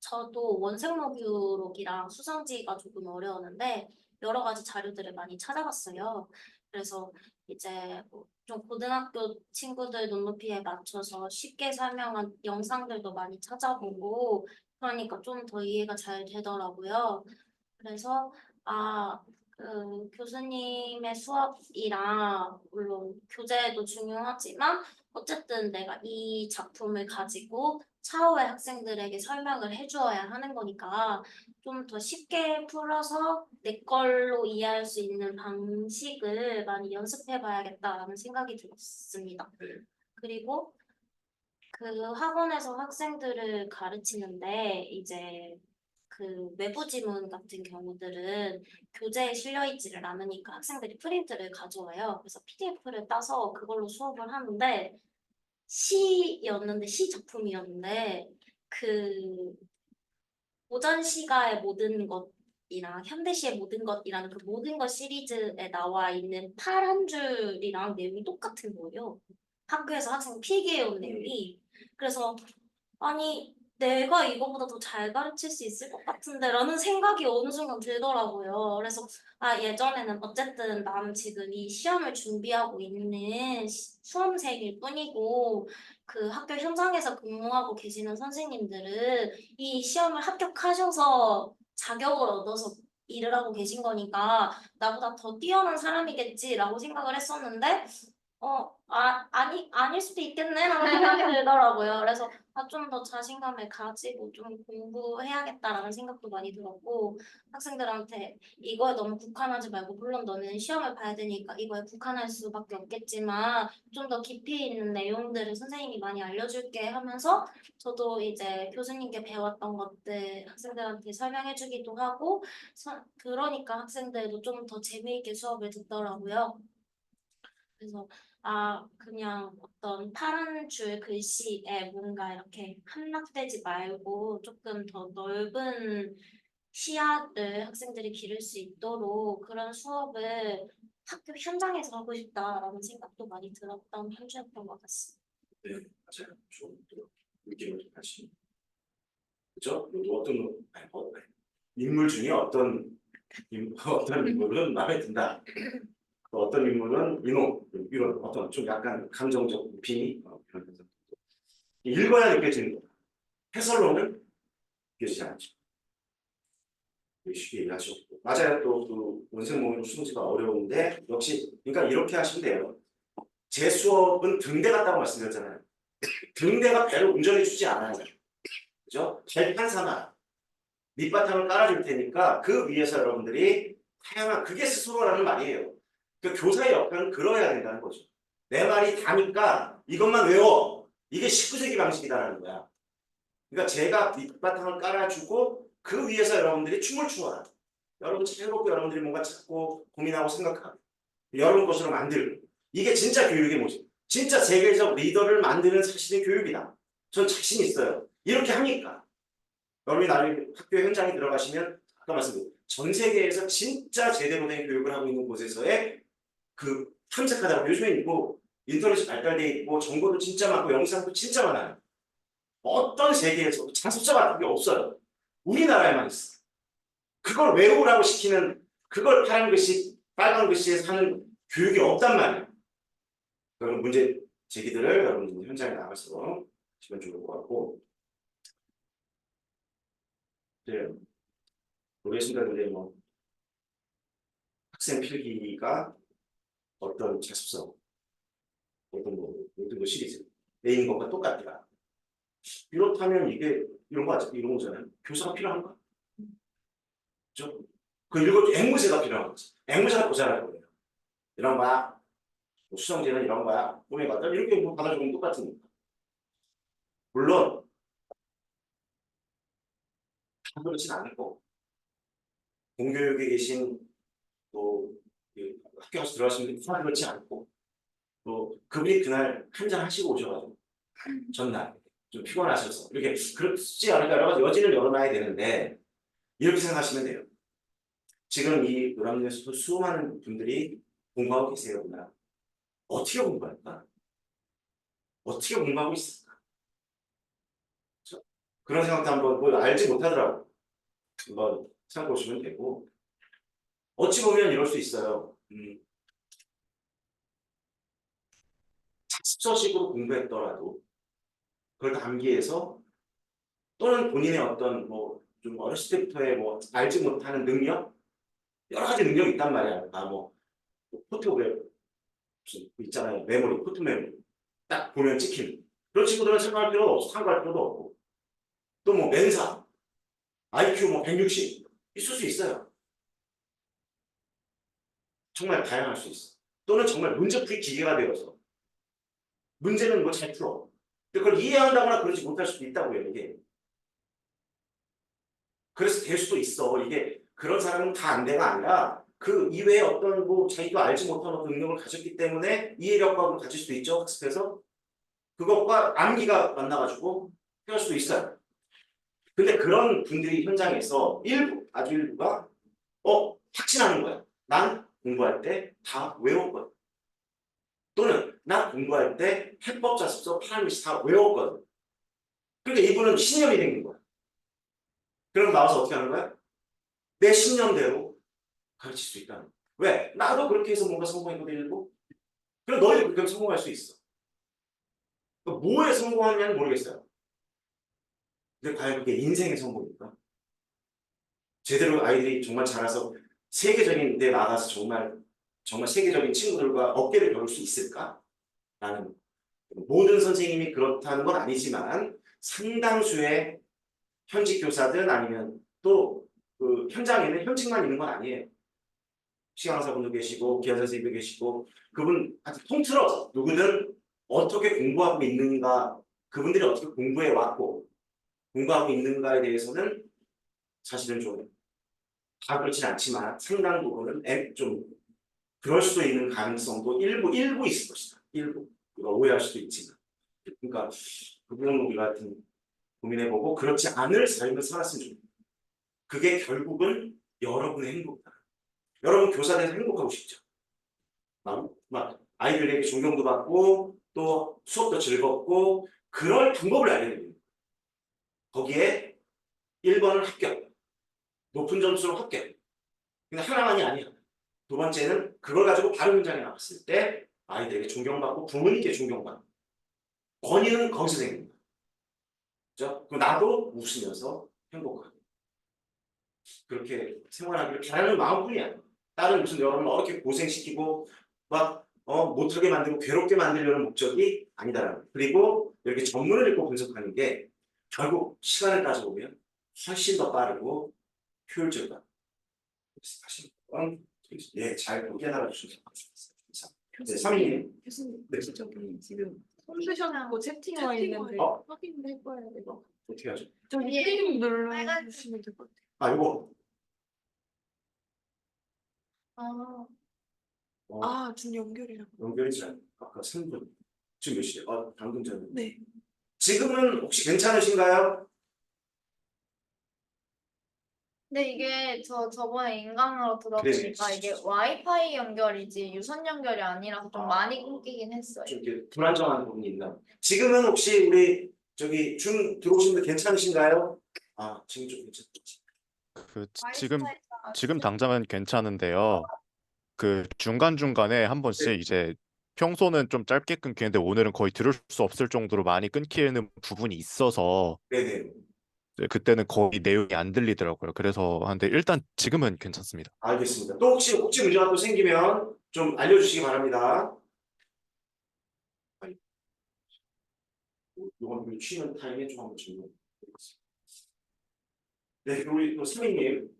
[SPEAKER 5] 저도 원생모 기록이랑 수성지가 조금 어려웠는데 여러 가지 자료들을 많이 찾아봤어요. 그래서 이제 뭐좀 고등학교 친구들 눈높이에 맞춰서 쉽게 설명한 영상들도 많이 찾아보고 그러니까 좀 더 이해가 잘 되더라고요. 그래서 교수님의 수업이랑 물론 교재도 중요하지만 어쨌든 내가 이 작품을 가지고 차후에 학생들에게 설명을 해주어야 하는 거니까 좀 더 쉽게 풀어서 내 걸로 이해할 수 있는 방식을 많이 연습해 봐야겠다라는 생각이 들었습니다.
[SPEAKER 1] 네.
[SPEAKER 5] 그리고 그 학원에서 학생들을 가르치는데 이제 그 외부 지문 같은 경우들은 교재에 실려 있지를 않으니까 학생들이 프린트를 가져와요. 그래서 PDF를 따서 그걸로 수업을 하는데 시 작품이었는데 그 고전 시가의 모든 것이랑 현대시의 모든 것이라는 그 모든 것 시리즈에 나와 있는 팔 한 줄이랑 내용이 똑같은 거예요. 학교에서 학생 필기해온 내용이. 그래서 아니 내가 이거보다 더 잘 가르칠 수 있을 것 같은데 라는 생각이 어느 순간 들더라고요. 그래서 예전에는 어쨌든 나는 지금 이 시험을 준비하고 있는 수험생일 뿐이고 그 학교 현장에서 근무하고 계시는 선생님들은 이 시험을 합격하셔서 자격을 얻어서 일을 하고 계신 거니까 나보다 더 뛰어난 사람이겠지라고 생각을 했었는데 아닐 수도 있겠네라는 생각이 들더라고요. 그래서 좀 더 자신감을 가지고 좀 공부해야겠다라는 생각도 많이 들었고, 학생들한테 이거에 너무 국한하지 말고, 물론 너는 시험을 봐야 되니까 이거에 국한할 수밖에 없겠지만, 좀 더 깊이 있는 내용들을 선생님이 많이 알려줄게 하면서, 저도 이제 교수님께 배웠던 것들 학생들한테 설명해주기도 하고, 그러니까 학생들도 좀 더 재미있게 수업을 듣더라고요. 그래서 그냥 어떤 파란 줄 글씨에 뭔가 이렇게 함락되지 말고 조금 더 넓은 시야를 학생들이 기를 수 있도록 그런 수업을 학교 현장에서 하고 싶다라는 생각도 많이 들었던 한 주였던 것 같습니다.
[SPEAKER 1] 네, 맞아요. 좀 느낌을 좀 다시. 그죠? 또 어떤 인물 중에 어떤 인물은 마음에 든다. 또 어떤 인물은 이런 어떤 좀 약간 감정적 빙의 그런 해석. 읽어야 느껴지는 거다. 해설로는 느껴지지 않죠. 쉽게 얘기하셨고 맞아요. 또 그 원생 모의로 수능지가 어려운데 역시 그러니까 이렇게 하시면 돼요. 제 수업은 등대 같다고 말씀드렸잖아요. 등대가 배를 운전해 주지 않아요. 그죠? 발판 삼아 밑바탕을 깔아줄 테니까 그 위에서 여러분들이 다양한 그게 스스로라는 말이에요. 그 교사의 역할은 그러해야 된다는 거죠. 내 말이 다니까 이것만 외워. 이게 19세기 방식이다라는 거야. 그러니까 제가 밑바탕을 깔아주고 그 위에서 여러분들이 춤을 추어라. 여러분 즐겁고 여러분들이 뭔가 찾고 고민하고 생각하고 여러분 것으로 만들고 이게 진짜 교육의 모습. 진짜 세계적 리더를 만드는 사실의 교육이다. 전 자신 있어요. 이렇게 하니까. 여러분이 나중에 학교 현장에 들어가시면 아까 말씀드린 전 세계에서 진짜 제대로 된 교육을 하고 있는 곳에서의 그 탐색하다가 요즘에 뭐 인터넷이 발달돼 있고 정보도 진짜 많고 영상도 진짜 많아요. 어떤 세계에서도 자습서 같은 게 없어요. 우리나라에만 있어. 그걸 외우라고 시키는 그걸 파란 글씨, 빨간 글씨에서 하는 교육이 없단 말이에요. 그런 문제 제기들을 여러분들 현장에 나가서 하시면 좋을 것 같고 이제 모르겠습니다. 근데 뭐 학생 필기가 어떤 자습서, 모든 거 시리즈 내인 것과 똑같더라. 이렇다면 이게 이런 거잖아요. 교사가 필요한가? 그죠? 그 읽어줘 앵무새가 필요한 거지. 앵무새가 고생할 거예요. 이런 거야. 수성제는 이런 거야. 꿈에 받아 이렇게 뭐 받아주면 똑같으니까. 물론 다 그렇진 않을 거고 공교육에 계신 또 학교 가서 들어가시는 분들 다 그렇지 않고 또 그분이 그날 한잔 하시고 오셔가지고 전날 좀 피곤하셔서 이렇게 그렇지 않을까 여러 가지 여지를 열어놔야 되는데 이렇게 생각하시면 돼요. 지금 이 노량진에서도 수많은 분들이 공부하고 계세요. 그날 어떻게 공부할까? 어떻게 공부하고 있을까? 그렇죠? 그런 생각도 한번 뭐 알지 못하더라고. 한번 생각해 보시면 되고 어찌 보면 이럴 수 있어요. 자습서식으로 공부했더라도 그걸 암기해서 또는 본인의 어떤 뭐 좀 어렸을 때부터의 뭐 알지 못하는 능력, 여러 가지 능력이 있단 말이야. 뭐 포토그래프 무슨 그 있잖아요. 메모리, 포토 메모리 딱 보면 찍히는 그런 친구들은 참고할 필요도 없어. 참고할 필요도 없고 또 뭐 멘사, IQ 뭐 160 있을 수 있어요. 정말 다양할 수 있어. 또는 정말 문제풀이 기계가 되어서 문제는 뭐 잘 풀어. 근데 그걸 이해한다거나 그러지 못할 수도 있다고요, 이게. 그래서 될 수도 있어. 이게 그런 사람은 다 안 돼가 아니라 그 이외에 어떤 뭐 자기도 알지 못한 어떤 능력을 가졌기 때문에 이해력과를 가질 수도 있죠, 학습해서. 그것과 암기가 만나가지고 할 수도 있어요. 근데 그런 분들이 현장에서 일부, 아주 일부가 확신하는 거야. 난 공부할 때 다 외웠거든. 또는 난 공부할 때 해법 자습서 파라미스 다 외웠거든. 그러니까 이분은 신념이 생긴 거야. 그럼 나와서 어떻게 하는 거야? 내 신념대로 가르칠 수 있다는 거야. 왜? 나도 그렇게 해서 뭔가 성공했거든, 일부. 그럼 너희도 그렇게 하면 성공할 수 있어. 그러니까 뭐에 성공하느냐는 모르겠어요. 근데 과연 그게 인생의 성공일까? 제대로 아이들이 정말 자라서 세계적인 데 나가서 정말 세계적인 친구들과 어깨를 겨룰 수 있을까? 라는 모든 선생님이 그렇다는 건 아니지만 상당수의 현직 교사든 아니면 또 그 현장에는 현직만 있는 건 아니에요. 시간강사분도 계시고 기아 선생님도 계시고 그분 아주 통틀어 누구든 어떻게 공부하고 있는가 그분들이 어떻게 공부해 왔고 공부하고 있는가에 대해서는 사실은 좀 다 그렇진 않지만 상당 부분은 좀 그럴 수도 있는 가능성도 일부 있을 것이다. 일부 우리가 오해할 수도 있지만 그러니까 그 부분 우리 같은 고민해보고 그렇지 않을 삶을 살았으면 좋겠다. 그게 결국은 여러분의 행복이다. 여러분 교사들에서 행복하고 싶죠. 막 아이들에게 존경도 받고 또 수업도 즐겁고 그럴 방법을 알려야 됩니다. 거기에 1번은 합격, 높은 점수로 합격. 근데 하나만이 아니야. 두 번째는 그걸 가지고 바른 현장에 나갔을 때 아이들에게 존경받고 부모님께 존경받고 권위는 거기서 생깁니다. 그죠? 그럼 나도 웃으면서 행복하고 그렇게 생활하기를 바라는 마음뿐이야. 다른 무슨 여러분을 어렵게 고생시키고 막 못하게 만들고 괴롭게 만들려는 목적이 아니다라는 거예요. 그리고 이렇게 전문을 읽고 분석하는 게 결국 시간을 따져보면 훨씬 더 빠르고 효율적이다. 다시 잘 깨달아 주셔서 감사합니다. 네, 3인님.
[SPEAKER 3] 교수님,
[SPEAKER 1] 네.
[SPEAKER 3] 혹시 저기 지금 손드셨고 채팅와 있는데 확인해 봐야 돼요.
[SPEAKER 1] 어떻게 하죠?
[SPEAKER 2] 저기
[SPEAKER 5] 예.
[SPEAKER 2] 게임 눌러주시면 될 것 같아요.
[SPEAKER 1] 이거
[SPEAKER 5] 아,
[SPEAKER 2] 지금 연결이라고.
[SPEAKER 1] 연결이 잘 아까 3분 지금 몇 시죠? 방금 전에
[SPEAKER 2] 네.
[SPEAKER 1] 지금은 혹시 괜찮으신가요?
[SPEAKER 5] 근데 이게 저번에 인강으로 들어보니까
[SPEAKER 1] 그래.
[SPEAKER 5] 이게 와이파이 연결이지 유선 연결이 아니라서 좀 많이 끊기긴 했어요.
[SPEAKER 1] 좀 이렇게 불안정한 부분이 있나? 지금은 혹시 우리 저기 줌 들어오신 분 괜찮으신가요? 지금 좀 괜찮지.
[SPEAKER 6] 지금 당장은 괜찮은데요. 그 중간중간에 한 번씩 이제 평소는 좀 짧게 끊기는데 오늘은 거의 들을 수 없을 정도로 많이 끊기는 부분이 있어서
[SPEAKER 1] 네네.
[SPEAKER 6] 그때는 거의 내용이 안 들리더라고요. 그래서 근데 일단 지금은 괜찮습니다.
[SPEAKER 1] 알겠습니다. 또 혹시 문제가 또 생기면 좀 알려주시기 바랍니다. 이건 쉬는 타임에 좀 한번 질문드리겠습니다. 네, 우리 또 스미님.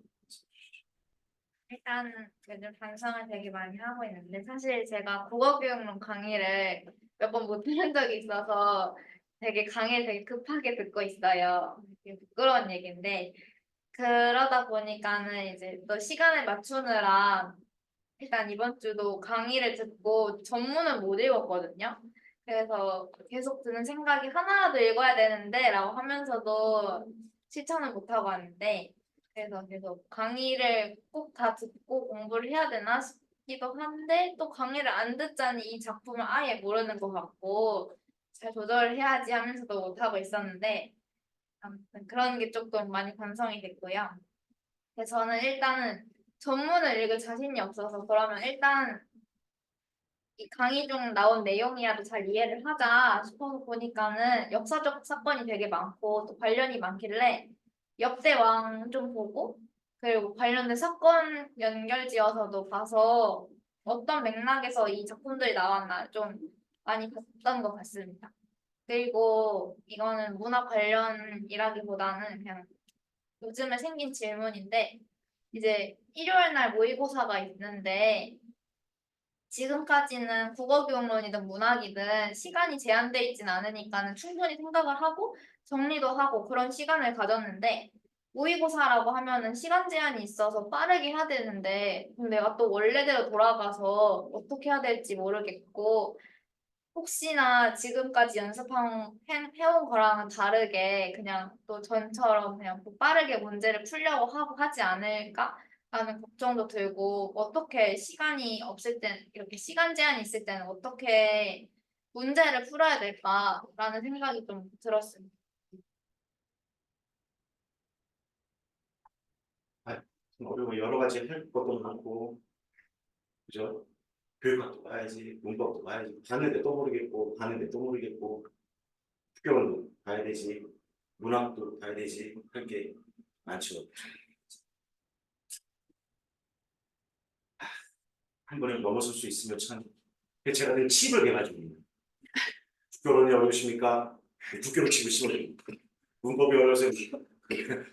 [SPEAKER 5] 일단 요즘 반성을 되게 많이 하고 있는데 사실 제가 국어교육론 강의를 몇 번 못 들은 적이 있어서 되게 강의를 되게 급하게 듣고 있어요. 되게 부끄러운 얘기인데 그러다 보니까는 이제 또 시간을 맞추느라 일단 이번 주도 강의를 듣고 전문은 못 읽었거든요. 그래서 계속 드는 생각이 하나라도 읽어야 되는데 라고 하면서도 실천을 못하고 왔는데 그래서 계속 강의를 꼭 다 듣고 공부를 해야 되나 싶기도 한데 또 강의를 안 듣자니 이 작품을 아예 모르는 것 같고 잘 조절을 해야지 하면서도 못하고 있었는데 아무튼 그런 게 조금 많이 반성이 됐고요. 그래서 저는 일단은 전문을 읽을 자신이 없어서 그러면 일단
[SPEAKER 7] 이 강의 중 나온 내용이라도 잘 이해를 하자 싶어서 보니까는 역사적 사건이 되게 많고 또 관련이 많길래 역대왕 좀 보고 그리고 관련된 사건 연결지어서도 봐서 어떤 맥락에서 이 작품들이 나왔나 좀 많이 봤던 것 같습니다. 그리고 이거는 문화 관련이라기보다는 그냥 요즘에 생긴 질문인데 이제 일요일 날 모의고사가 있는데 지금까지는 국어교육론이든 문학이든 시간이 제한돼 있진 않으니까는 충분히 생각을 하고 정리도 하고 그런 시간을 가졌는데 모의고사라고 하면은 시간 제한이 있어서 빠르게 해야 되는데 그럼 내가 또 원래대로 돌아가서 어떻게 해야 될지 모르겠고 혹시나 지금까지 해온 거랑은 다르게 그냥 또 전처럼 그냥 또 빠르게 문제를 풀려고 하고 하지 않을까? 라는 걱정도 들고 어떻게 시간이 없을 땐 이렇게 시간 제한이 있을 때는 어떻게 문제를 풀어야 될까라는 생각이 좀 들었습니다.
[SPEAKER 1] 어려워. 여러 가지 할 것도 많고, 그죠? 교육학도 봐야지, 문법도 봐야지, 봤는데 또 모르겠고, 봤는데 또 모르겠고, 국경도 봐야 되지, 문학도 봐야 되지, 할 게 많죠. 한 번에 넘어설 수 있으면 참. 제가 늘 칩을 개가지고 있는. 국교론이 어려우십니까? 국교를 치고 싶어요. 문법이 어려워서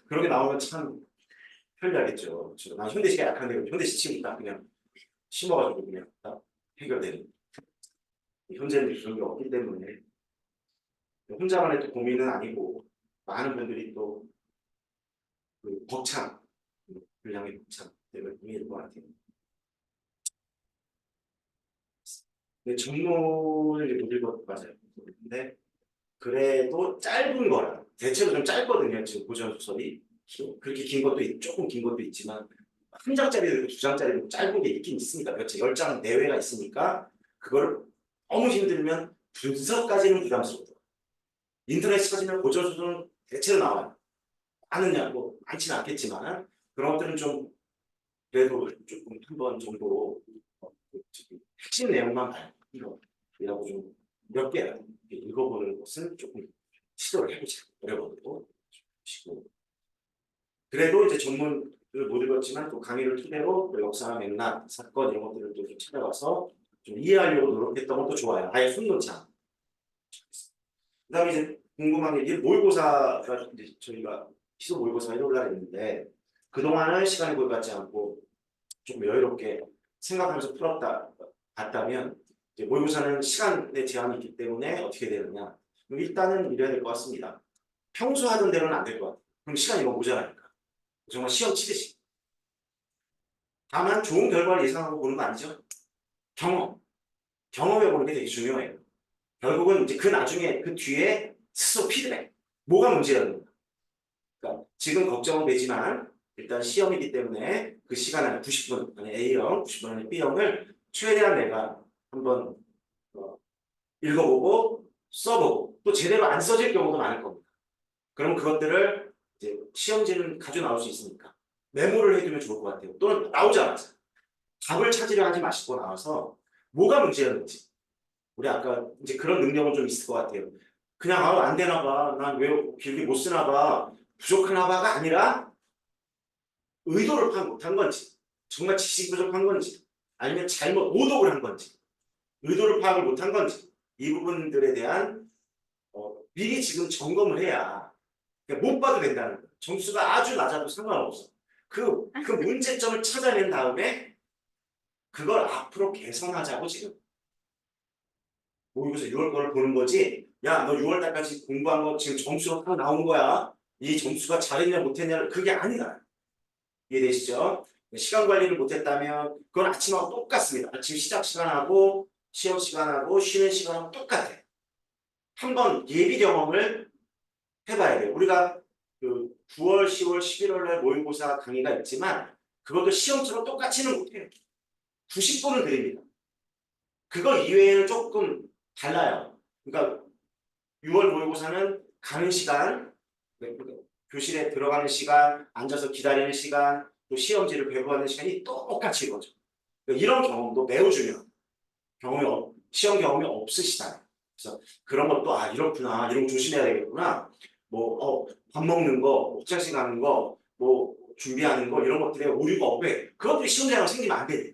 [SPEAKER 1] 그런 게 나오면 참 편리하겠죠. 난 현대시가 약한데 현대시 치고 딱 그냥 심어가지고 그냥 딱 해결되는. 현재는 그런 게 없기 때문에 혼자만의 또 고민은 아니고 많은 분들이 또 그 벅참, 분량의 벅참 때문에 고민일 것 같아요. 근데 전문을 못 읽어도 맞아요. 근데 그래도 짧은 거라 대체로 좀 짧거든요. 지금 고전 소설이 그렇게 긴 것도 조금 긴 것도 있지만 한 장짜리도 있고 두 장짜리도 있고 짧은 게 있긴 있으니까 몇 10장 내외가 있으니까 그걸 너무 힘들면 분석까지는 부담스럽다. 인터넷 찾으면 고전 소설은 대체로 나와요. 많으냐 뭐 많지는 않겠지만 그런 것들은 좀 그래도 조금 한 번 정도 핵심 내용만 봐요. 이라고 좀 몇 개 읽어보는 것은 조금 시도를 해보자. 어려워도 보시고 그래도 이제 전문을 못 읽었지만 또 강의를 토대로 또 역사 맥락, 사건 이런 것들을 또 좀 찾아가서 좀 이해하려고 노력했던 것도 좋아요. 아예 손 놓지 않고. 그다음에 이제 궁금한 게 모의고사가 이제 저희가 시도 모의고사 해보려고 했는데 그동안은 시간이 걸 갖지 않고 좀 여유롭게 생각하면서 풀었다 봤다면 이제 모의고사는 시간의 제한이 있기 때문에 어떻게 되느냐. 그럼 일단은 이래야 될 것 같습니다. 평소 하던 대로는 안 될 것 같아요. 그럼 시간이 너무 모자라니까. 정말 시험 치듯이. 다만 좋은 결과를 예상하고 보는 거 아니죠? 경험해 보는 게 되게 중요해요. 결국은 이제 그 나중에 그 뒤에 스스로 피드백. 뭐가 문제였는가. 그러니까 지금 걱정은 되지만 일단 시험이기 때문에 그 시간 안에 90분 안에 A형, 90분 안에 B형을 최대한 내가 한번 읽어보고 써보고 또 제대로 안 써질 경우도 많을 겁니다. 그럼 그것들을 이제 시험지는 가져 나올 수 있으니까 메모를 해두면 좋을 것 같아요. 또는 나오자마자 답을 찾으려 하지 마시고 나와서 뭐가 문제였는지 우리 아까 이제 그런 능력은 좀 있을 것 같아요. 그냥 안 되나 봐. 난 왜 길게 못 쓰나 봐. 부족하나 봐가 아니라 의도를 파악 못한 건지 정말 지식 부족한 건지 아니면 잘못 오독을 한 건지 의도를 파악을 못한 건지 이 부분들에 대한 미리 지금 점검을 해야 그러니까 못 봐도 된다는 거예요. 점수가 아주 낮아도 상관없어. 그 문제점을 찾아낸 다음에 그걸 앞으로 개선하자고 지금 모의고사 6월 거를 보는 거지. 야, 너 6월 달까지 공부한 거 지금 점수가 딱 나온 거야. 이 점수가 잘했냐 못했냐 그게 아니다. 이해되시죠? 시간 관리를 못했다면 그건 아침하고 똑같습니다. 아침 시작 시간하고 시험 시간하고 쉬는 시간하고 똑같아. 한번 예비 경험을 해봐야 돼요. 우리가 그 9월, 10월, 11월 날 모의고사 강의가 있지만 그것도 시험처럼 똑같이는 못해요. 90분은 드립니다. 그거 이외에는 조금 달라요. 그러니까 6월 모의고사는 가는 시간, 교실에 들어가는 시간, 앉아서 기다리는 시간, 또 시험지를 배부하는 시간이 똑같이 이루어져. 이런 경험도 매우 중요합니다. 시험 경험이 없으시다. 그래서 그런 것도 이렇구나, 이런 거 조심해야 되겠구나. 밥 먹는 거, 화장실 가는 거, 준비하는 거 이런 것들에 오류가 없게 그것들이 시험 장면 생기면 안 돼요.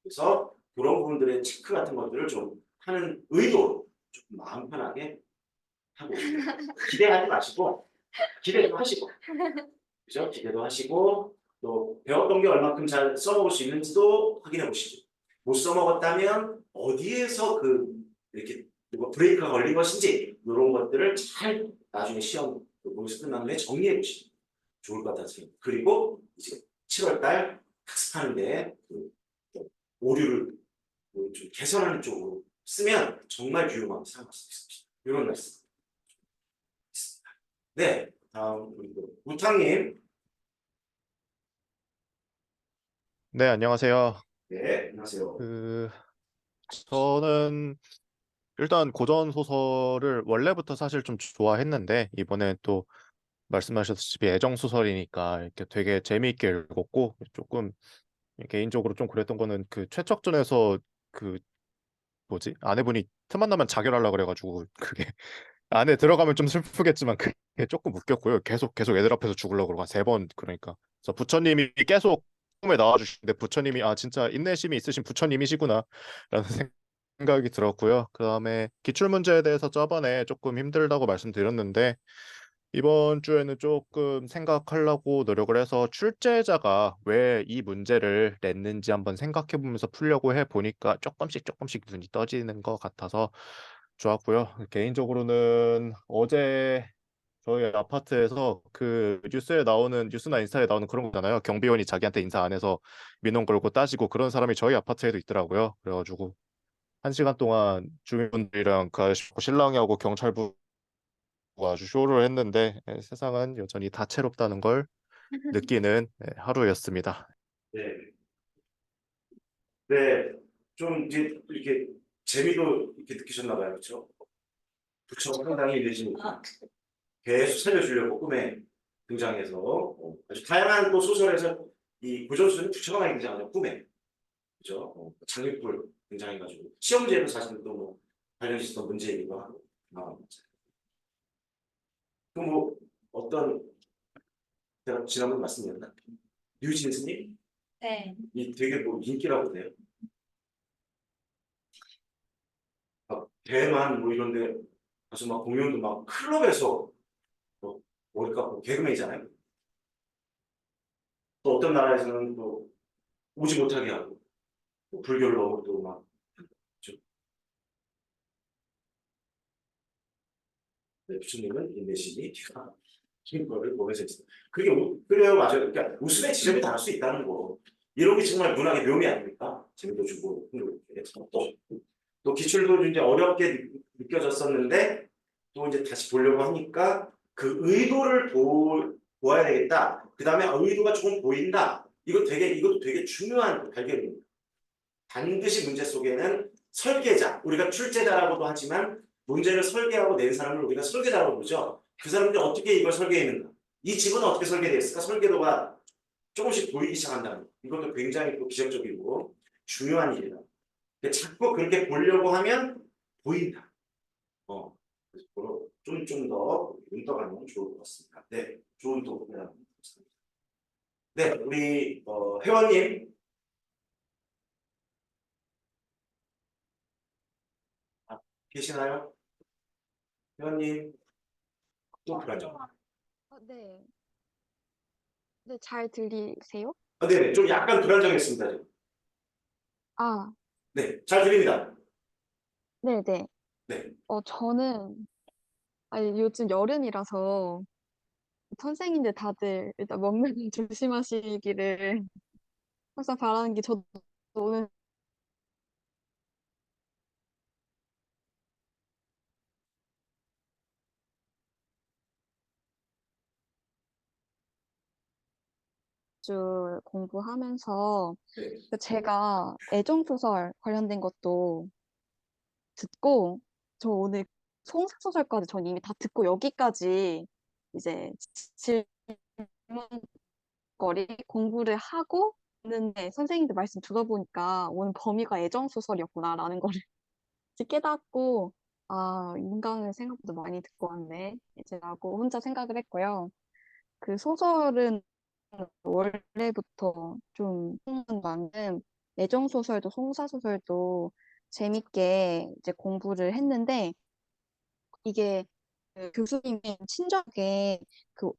[SPEAKER 1] 그래서 그런 부분들의 체크 같은 것들을 좀 하는 의도로 조금 마음 편하게 하고 기대하지 마시고 기대도 하시고 그죠? 기대도 하시고 또 배웠던 게 얼마큼 잘 써먹을 수 있는지도 확인해 보시죠. 못 써먹었다면 어디에서 이렇게 브레이크가 걸린 것인지 이런 것들을 잘 나중에 시험 모의고사 끝난 후에 정리해 보시죠. 좋을 것 같아요. 그리고 이제 7월달 학습하는데 오류를 좀 개선하는 쪽으로 쓰면 정말 유용하게 사용할 수 있습니다. 이런 말씀. 네, 다음 우리 우탕님.
[SPEAKER 6] 네, 안녕하세요.
[SPEAKER 1] 네, 안녕하세요.
[SPEAKER 6] 저는 일단 고전 소설을 원래부터 사실 좀 좋아했는데 이번에 또 말씀하셨다시피 애정 소설이니까 이렇게 되게 재미있게 읽었고 조금 개인적으로 좀 그랬던 거는 그 최척전에서 그 뭐지? 아내분이 틈만 나면 자결하려고 그래가지고 그게 안에 들어가면 좀 슬프겠지만 그게 조금 웃겼고요. 계속 애들 앞에서 죽으려고 그러고 한 3번 그러니까. 그래서 부처님이 계속 꿈에 나와주시는데 부처님이 진짜 인내심이 있으신 부처님이시구나 라는 생각이 들었고요. 그다음에 기출문제에 대해서 저번에 조금 힘들다고 말씀드렸는데 이번 주에는 조금 생각하려고 노력을 해서 출제자가 왜 이 문제를 냈는지 한번 생각해 보면서 풀려고 해 보니까 조금씩 눈이 떠지는 것 같아서 좋았고요. 개인적으로는 어제 저희 아파트에서 그 뉴스나 인스타에 나오는 그런 거잖아요. 경비원이 자기한테 인사 안 해서 민원 걸고 따지고 그런 사람이 저희 아파트에도 있더라고요. 그래가지고 1시간 동안 주민분들이랑 그 아저씨 실랑이하고 경찰부 아주 쇼를 했는데 세상은 여전히 다채롭다는 걸 느끼는 하루였습니다.
[SPEAKER 1] 네, 네, 좀 이제 이렇게 재미도 이렇게 느끼셨나 봐요, 그렇죠? 부처가 상당히 일리시니까 계속 살려주려고 꿈에 등장해서 아주 다양한 또 소설에서 이 고전수는 부처가 많이 등장하죠, 꿈에. 그죠? 장밋불 등장해가지고 시험지에도 사실 또뭐 관련 있었던 문제이기도 하고. 그뭐 어떤 제가 지난번 말씀드렸나? 류진스님
[SPEAKER 5] 네.
[SPEAKER 1] 이 되게 인기라고 돼요. 대만 이런데 가서 막 공연도 막 클럽에서 머리 깎고 개그맨이잖아요. 또 어떤 나라에서는 또 오지 못하게 하고 또 불교를 너무 또막 부처님은 인내심이 뒤가 긴 거를 보면서 있어요. 그래요, 맞아요. 그러니까 웃음의 지점이 다를 수 있다는 거. 이런 게 정말 문학의 묘미 아닙니까? 재미도 주고 또 기출도 이제 어렵게 느껴졌었는데 또 이제 다시 보려고 하니까 그 의도를 보아야 되겠다. 그 다음에 의도가 조금 보인다. 이것도 되게 중요한 발견입니다. 반드시 문제 속에는 설계자, 우리가 출제자라고도 하지만 문제를 설계하고 낸 사람을 우리가 설계자라고 부르죠. 그 사람들이 어떻게 이걸 설계했는가? 이 집은 어떻게 설계되었을까? 설계도가 조금씩 보이기 시작한다는 거. 이것도 굉장히 또 기적적이고 중요한 일이다. 근데 자꾸 그렇게 보려고 하면 보인다. 그래서 좀 더 눈떠가면 좋을 것 같습니다. 네, 좋은 도움이라고 생각합니다. 네, 우리 회원님 계시나요? 회원님 또 불안정.
[SPEAKER 8] 네. 네, 잘 들리세요?
[SPEAKER 1] 네네, 좀 약간 불안정했습니다. 지금.
[SPEAKER 8] 아,
[SPEAKER 1] 네, 잘 들립니다.
[SPEAKER 8] 네네.
[SPEAKER 1] 네,
[SPEAKER 8] 저는, 아니, 요즘 여름이라서 선생님들 다들 일단 먹는 거 조심하시기를 항상 바라는 게 저도 오늘 주 공부하면서
[SPEAKER 1] 네,
[SPEAKER 8] 제가 애정소설 관련된 것도 듣고 저 오늘 송사소설까지 전 이미 다 듣고 여기까지 이제 질문거리 공부를 하고 봤는데 선생님들 말씀 들어보니까 오늘 범위가 애정소설이었구나라는 거를 이제 깨닫고 아, 인강을 생각보다 많이 듣고 왔네 이제 라고 혼자 생각을 했고요. 그 소설은 원래부터 좀 소문 만큼 애정소설도 송사소설도 재밌게 이제 공부를 했는데 이게 그 교수님의 친절하게 그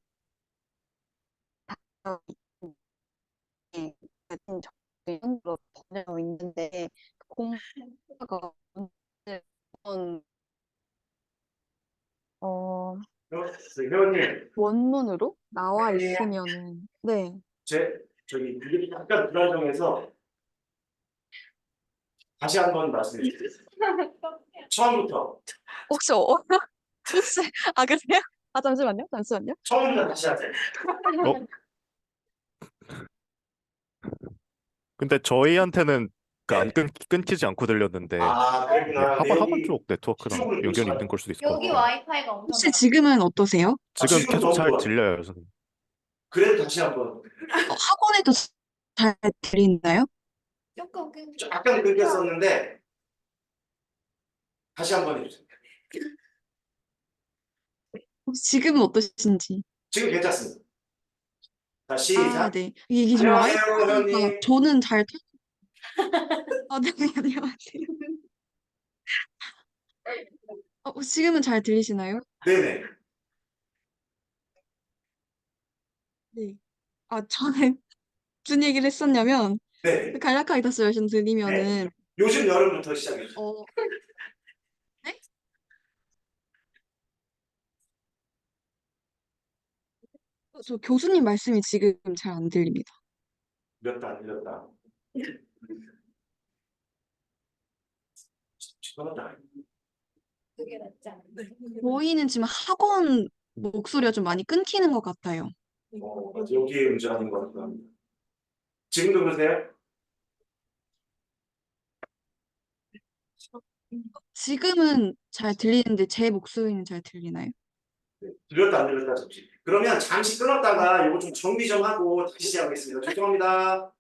[SPEAKER 8] 같은 정도로 번역되어 있는데 공부가 어,
[SPEAKER 1] 회원님,
[SPEAKER 8] 원문으로 나와
[SPEAKER 1] 네.
[SPEAKER 8] 있으면은 네
[SPEAKER 1] 저기 이게 약간 불안정해서 다시 한번 말씀해 주세요. 처음부터
[SPEAKER 8] 혹시 아 그래요? 아 잠시만요.
[SPEAKER 1] 처음부터 다시 하세요.
[SPEAKER 6] 어? 근데 저희한테는 그 안 끊기지 않고 들렸는데
[SPEAKER 1] 아,
[SPEAKER 6] 이게
[SPEAKER 1] 그랬구나.
[SPEAKER 6] 학원
[SPEAKER 1] 내용이
[SPEAKER 6] 쪽 네트워크랑
[SPEAKER 1] 그쪽으로
[SPEAKER 6] 연결이
[SPEAKER 1] 그러시나
[SPEAKER 6] 있는 걸 수도 있을 것
[SPEAKER 7] 여기
[SPEAKER 6] 같아요.
[SPEAKER 7] 와이파이가 엄청
[SPEAKER 8] 혹시 지금은 어떠세요?
[SPEAKER 6] 지금
[SPEAKER 1] 지금
[SPEAKER 6] 계속
[SPEAKER 1] 너무
[SPEAKER 6] 잘
[SPEAKER 1] 좋아요.
[SPEAKER 6] 들려요, 선생님.
[SPEAKER 1] 그래도 다시 한번.
[SPEAKER 8] 학원에도 잘 들리나요?
[SPEAKER 7] 조금 끊겨.
[SPEAKER 1] 약간 끊겼었는데 다시 한번 해주세요.
[SPEAKER 8] 지금은 어떠신지?
[SPEAKER 1] 지금 괜찮습니다. 자,
[SPEAKER 8] 아,
[SPEAKER 1] 시작.
[SPEAKER 8] 네. 이게 지금
[SPEAKER 1] 안녕하세요,
[SPEAKER 8] 와이파이가
[SPEAKER 1] 회원님.
[SPEAKER 8] 저는 잘 아, 네, 안녕하세요. 지금은 잘 들리시나요?
[SPEAKER 1] 네네.
[SPEAKER 8] 네. 저는 무슨 얘기를 했었냐면
[SPEAKER 1] 네.
[SPEAKER 8] 간략하게 다시
[SPEAKER 1] 네.
[SPEAKER 8] 말씀드리면은
[SPEAKER 1] 요즘 여름부터 시작해 주세요.
[SPEAKER 8] 네? 저 교수님 말씀이 지금 잘 안 들립니다.
[SPEAKER 1] 들렸다, 안 들렸다. 죄송하다.
[SPEAKER 7] 그게 낫지 않나?
[SPEAKER 8] 저희는 지금 학원 목소리가 좀 많이 끊기는 것 같아요.
[SPEAKER 1] 여기에 문제가 있는 것 같습니다. 지금도 그러세요?
[SPEAKER 8] 지금은 잘 들리는데 제 목소리는 잘 들리나요?
[SPEAKER 1] 네. 들렸다, 안 들렸다, 잠시. 그러면 잠시 끊었다가 이거 좀 정리 좀 하고 다시 시작하겠습니다. 죄송합니다.